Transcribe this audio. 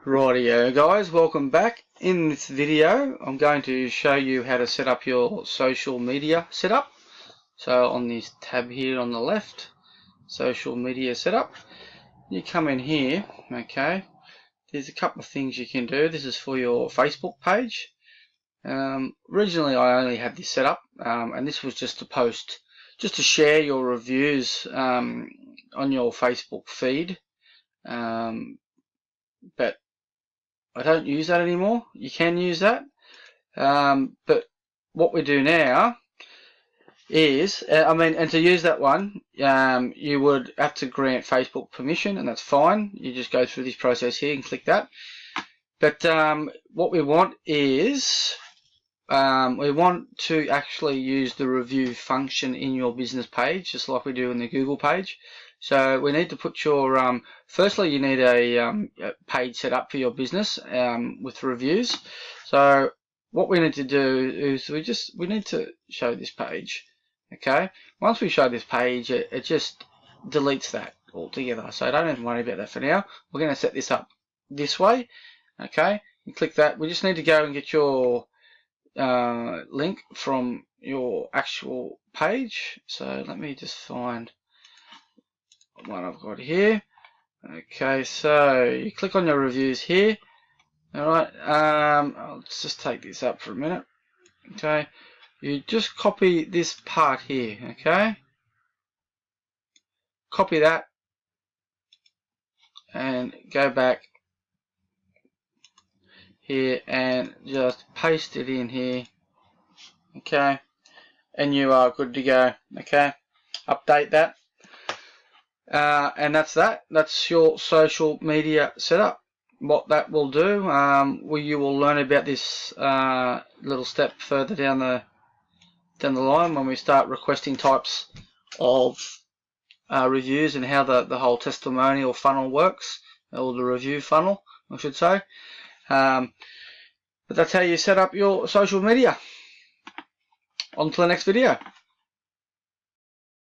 Rightio guys, welcome back. In this video I'm going to show you how to set up your social media setup. So on this tab here on the left, social media setup, you come in here, okay, there's a couple of things you can do. This is for your Facebook page. Originally I only had this set up and this was just to post, just to share your reviews on your Facebook feed, but I don't use that anymore. You can use that, but what we do now is, and to use that one, you would have to grant Facebook permission, and that's fine. You just go through this process here and click that. But what we want is, we want to actually use the review function in your business page, just like we do in the Google page. So we need to put your, firstly you need a page set up for your business with reviews. So what we need to do is we need to show this page. Okay, once we show this page, it just deletes that altogether. So don't even worry about that for now. We're going to set this up this way. Okay, you click that. We just need to go and get your link from your actual page. So let me just find one I've got here. Okay, so you click on your reviews here. Alright, let's just take this up for a minute. Okay, you just copy this part here. Okay, copy that and go back here and just paste it in here. Okay, and you are good to go. Okay, update that. And that's that. That's your social media setup. What that will do, you will learn about this little step further down the line when we start requesting types of reviews and how the whole testimonial funnel works, or the review funnel, I should say. But that's how you set up your social media. On to the next video.